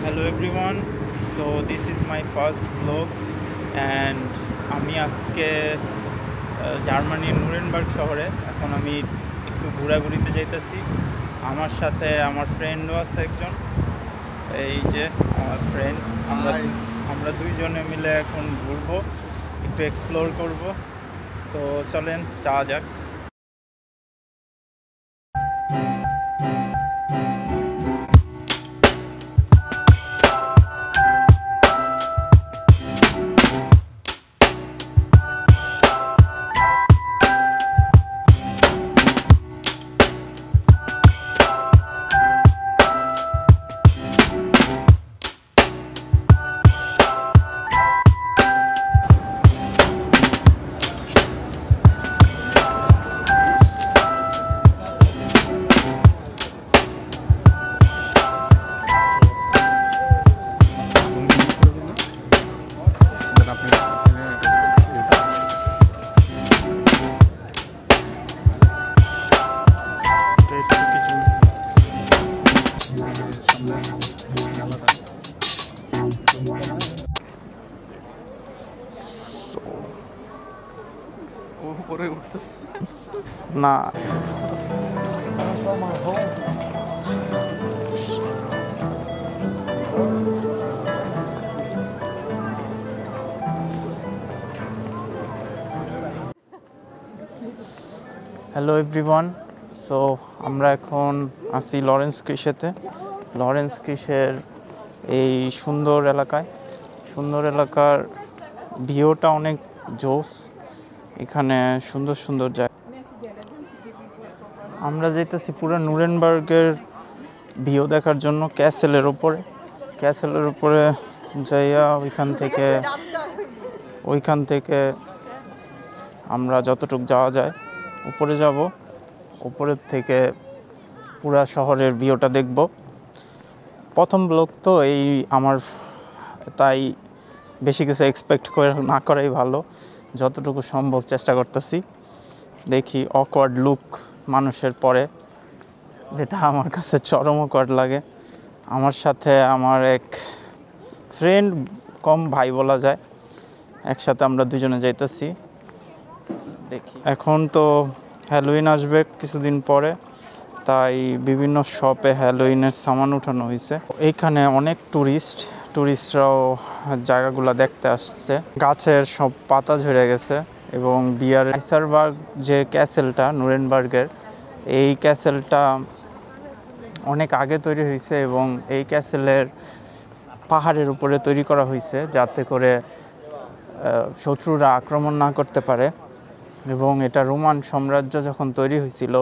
Hello everyone, so this is my first vlog and আমি আজকে জার্মানির নুরেনবার্গ শহরে এখন আমি একটু ঘোরাঘুরিতে যাইতেছি। আমার সাথে আমার ফ্রেন্ডও আছে একজন, এই যে আমার ফ্রেন্ড। আমরা দুইজনে মিলে এখন ঘুরবো, একটু এক্সপ্লোর করব। সো চলেন যাওয়া যাক। না হ্যালো এভরিওয়ান, সো আমরা এখন আছি লরেন্স ক্রিশেতে। লরেন্স ক্রিশের এই সুন্দর এলাকার ভিউটা অনেক জোস। এখানে সুন্দর সুন্দর জায়গা। আমরা যেতেছি পুরো নুরেনবার্গের ভিউ দেখার জন্য ক্যাসেলের উপরে যাইয়া ওইখান থেকে আমরা যতটুকু যাওয়া যায় উপরে যাব। উপরের থেকে পুরা শহরের ভিউটা দেখব। প্রথম ব্লগ তো আমার, তাই বেশি কিছু এক্সপেক্ট না করাই ভালো। যতটুকু সম্ভব চেষ্টা করতেছি। দেখি অকওয়ার্ড লুক মানুষের পরে, যেটা আমার কাছে চরম অকওয়ার্ড লাগে। আমার সাথে আমার এক ফ্রেন্ড, কম ভাই বলা যায়, একসাথে আমরা দুজনে যাইতেছি। দেখি এখন তো হ্যালোইন আসবে কিছুদিন পরে, তাই বিভিন্ন শপে হ্যালোইনের সামান উঠানো হয়েছে। এইখানে অনেক টুরিস্টরাও জায়গাগুলো দেখতে আসছে। গাছের সব পাতা ঝরে গেছে এবং আইসারবার্গ যে ক্যাসেলটা নুরেনবার্গের, এই ক্যাসেলটা অনেক আগে তৈরি হয়েছে এবং এই ক্যাসেলের পাহাড়ের উপরে তৈরি করা হয়েছে যাতে করে শত্রুরা আক্রমণ না করতে পারে। এবং এটা রোমান সাম্রাজ্য যখন তৈরি হয়েছিল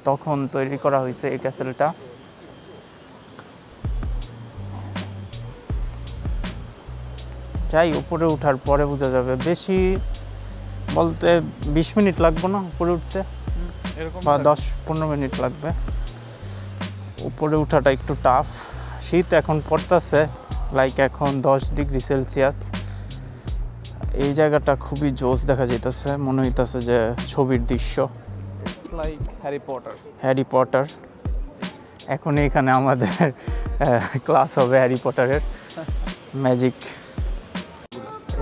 তখন তৈরি করা হয়েছে এই ক্যাসেলটা। যাই উপরে ওঠার পরে বোঝা যাবে। বেশি বলতে 20 মিনিট লাগবে না উপরে উঠতে, বা 10-15 মিনিট লাগবে। উপরে ওঠাটা একটু টাফ। শীত এখন পড়তেছে, এখন 10 ডিগ্রি সেলসিয়াস। এই জায়গাটা খুবই জোস দেখা যাইতেছে, মনে হইতেছে যে ছবির দৃশ্য। Harry Potter. এখন এখানে আমাদের ক্লাস হবে হ্যারি পটারের ম্যাজিক।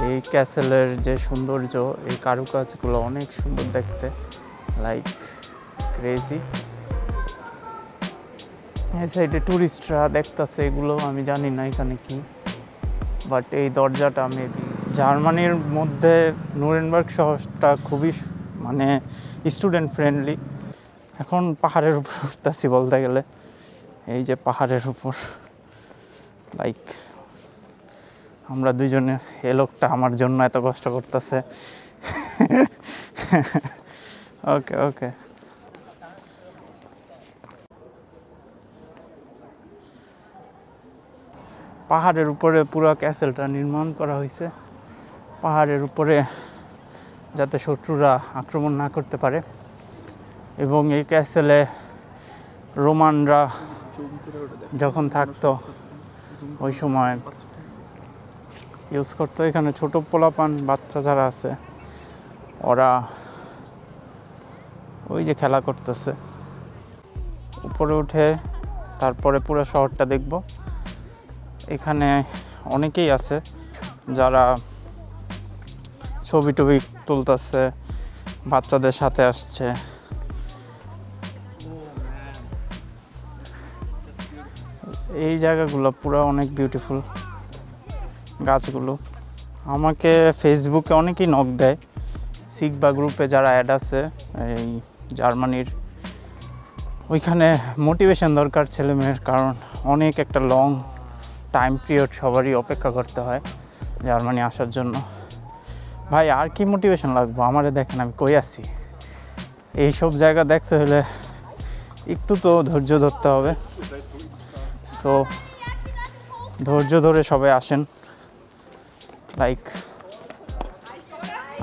এই ক্যাসেলের যে সৌন্দর্য, এই কারুকাজগুলো অনেক সুন্দর দেখতে, ক্রেজি। এই সাইডে টুরিস্টরা দেখতেছে এগুলো, আমি জানি না এখানে কি, বাট এই দরজাটা মেবি। জার্মানির মধ্যে নুরেনবার্গ শহরটা খুবই স্টুডেন্ট ফ্রেন্ডলি। এখন পাহাড়ের উপর উঠতেছি বলতে গেলে, এই যে পাহাড়ের উপর আমরা দুইজনে। এ লোকটা আমার জন্য এত কষ্ট করতেছে। ওকে পাহাড়ের উপরে পুরো ক্যাসেলটা নির্মাণ করা হয়েছে, পাহাড়ের উপরে যাতে শত্রুরা আক্রমণ না করতে পারে। এবং এই ক্যাসেলে রোমানরা যখন থাকতো ওই সময় ইউজ করতো। এখানে ছোট পোলাপান বাচ্চা যারা আছে ওরা ওই যে খেলা করতেছে। উপরে উঠে তারপরে পুরো শহরটা দেখব। এখানে অনেকেই আছে যারা ছবি টবি তুলতেছে, বাচ্চাদের সাথে আসছে। এই জায়গাগুলো পুরো অনেক বিউটিফুল, গাছগুলো। আমাকে ফেসবুকে অনেকেই নক দেয়, সিগবা গ্রুপে যারা অ্যাড আছে এই জার্মানির, ওইখানে মোটিভেশন দরকার ছেলেমেয়ের, কারণ অনেক একটা লং টাইম পিরিয়ড সবারই অপেক্ষা করতে হয় জার্মানি আসার জন্য। ভাই আর কি মোটিভেশন লাগবো, আমারে দেখেন আমি কই আছি। এইসব জায়গা দেখতে হলে একটু তো ধৈর্য ধরতে হবে। সো ধৈর্য ধরে সবাই আসেন। লাইক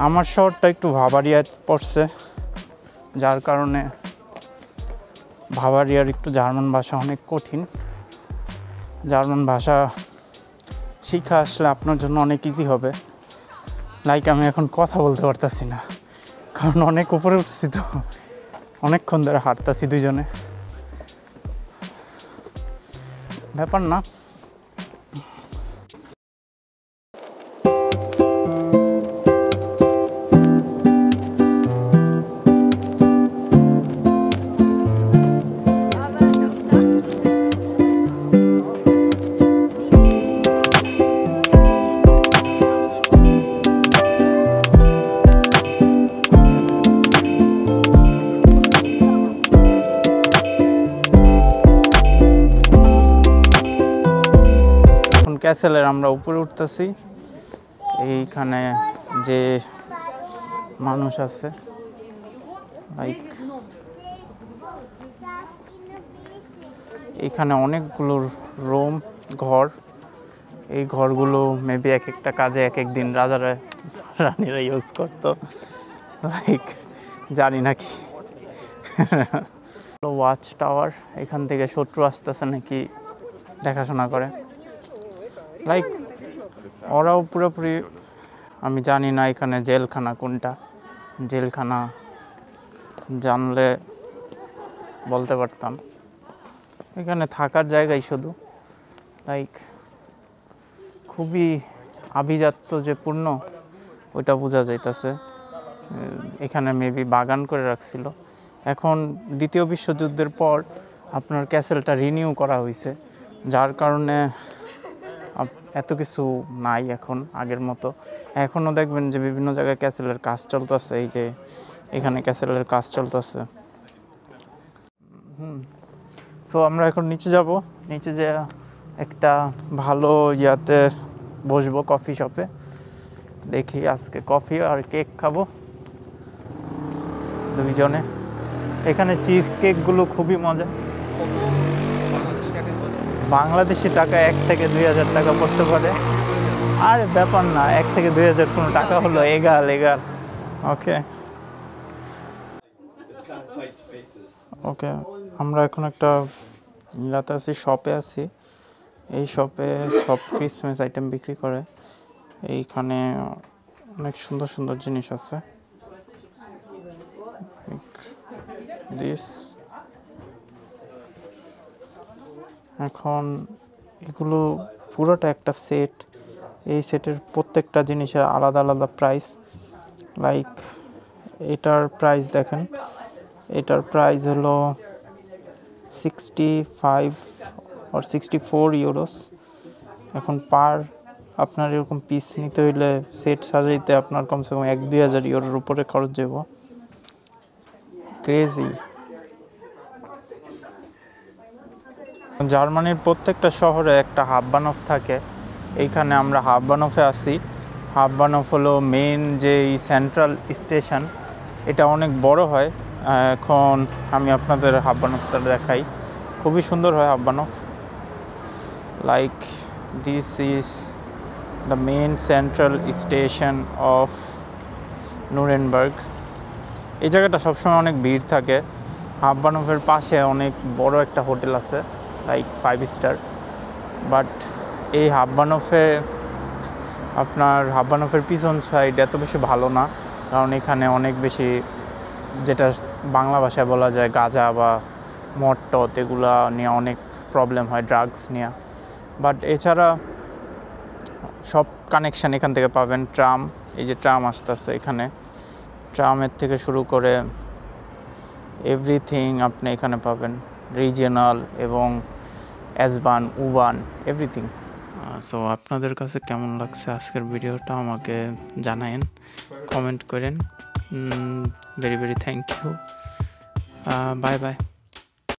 আমার শহরটা একটু ভাবারিয়া পড়ছে, যার কারণে ভাবারিয়ার একটু জার্মান ভাষা অনেক কঠিন। জার্মান ভাষা শিখা আসলে আপনার জন্য অনেক ইজি হবে। লাইক আমি এখন কথা বলতে পারতাছি না, কারণ অনেক উপরে উঠছি তো, অনেকক্ষণ ধরে হাঁটতাছি দুজনে। ব্যাপার না। ক্যাসেলের আমরা উপরে উঠতেছি। এইখানে যে মানুষ আছে, লাইক এইখানে অনেকগুলো রুম, ঘর। এই ঘরগুলো মেবি এক একটা কাজে এক এক দিন রাজারা রানীরা ইউজ করতো, লাইক জানি না কি। ওয়াচ টাওয়ার, এখান থেকে শত্রু আসতেছে নাকি দেখাশোনা করে। লাইক ওরাও পুরোপুরি, আমি জানি না এখানে জেলখানা কোনটা, জেলখানা জানলে বলতে পারতাম। এখানে থাকার জায়গায় শুধু, লাইক খুবই আভিজাত্য যে পূর্ণ ওইটা বোঝা যাইতেছে। এখানে মেবি বাগান করে রাখছিল। এখন দ্বিতীয় বিশ্বযুদ্ধের পর আপনার ক্যাসেলটা রিনিউ করা হয়েছে, যার কারণে এত কিছু নাই এখন আগের মতো। এখনও দেখবেন যে বিভিন্ন জায়গায় ক্যাসেলের কাজ চলতেছে। এই যে এখানে ক্যাসেলের কাজ চলতেছে। সো আমরা এখন নিচে যাব, নিচে যে একটা ভালো ইয়াতে বসবো, কফি শপে। দেখি আজকে কফি আর কেক খাবো দুইজনে। এখানে চিজ কেকগুলো খুবই মজা। বাংলাদেশি টাকা 1 থেকে 2,000 টাকা পড়তে পারে। আর ব্যাপার না, 1 থেকে 2,000 কোনো টাকা হলো, এগাল। ওকে ওকে, আমরা এখন একটা ইলাতে আছি, শপে আছি। এই শপে সব ক্রিসমাস আইটেম বিক্রি করে। এইখানে অনেক সুন্দর সুন্দর জিনিস আছে। দিস এখন এগুলো পুরোটা একটা সেট। এই সেটের প্রত্যেকটা জিনিসের আলাদা আলাদা প্রাইস। লাইক এটার প্রাইস দেখেন, এটার প্রাইস হলো 65 or 64 ইউরোস। এখন পার আপনার এরকম পিস নিতে হইলে, সেট সাজাইতে আপনার কমসে কম 1-2 হাজার ইউরোর উপরে খরচ যাব। ক্রেজি। জার্মানির প্রত্যেকটা শহরে একটা হাববানহফ থাকে। এইখানে আমরা হাববানহফে আছি। হাববানহফ হলো মেইন যে সেন্ট্রাল স্টেশন, এটা অনেক বড় হয়। এখন আমি আপনাদের হাববানহফটা দেখাই, খুবই সুন্দর হয় হাববানহফ। Like this is the main central station of Nuremberg. এই জায়গাটা সবসময় অনেক ভিড় থাকে। হাববানহফের পাশে অনেক বড় একটা হোটেল আছে, লাইক 5 স্টার। বাট এই হাববানহফের পিছন সাইড এত বেশি ভালো না, কারণ এখানে অনেক বেশি, যেটা বাংলা ভাষায় বলা যায় গাঁজা বা মদ টদ, এগুলা নিয়ে অনেক প্রবলেম হয়, ড্রাগস নিয়ে। বাট এছাড়া সব কানেকশান এখান থেকে পাবেন। ট্রাম, এই যে ট্রাম আসতেছে এখানে, ট্রামের থেকে শুরু করে এভরিথিং আপনি এখানে পাবেন, রিজিওনাল এবং এসবান, উবান, এভরিথিং। সো আপনাদের কাছে কেমন লাগছে আজকের ভিডিওটা আমাকে জানায়েন, কমেন্ট করেন। Very very thank you. Bye by.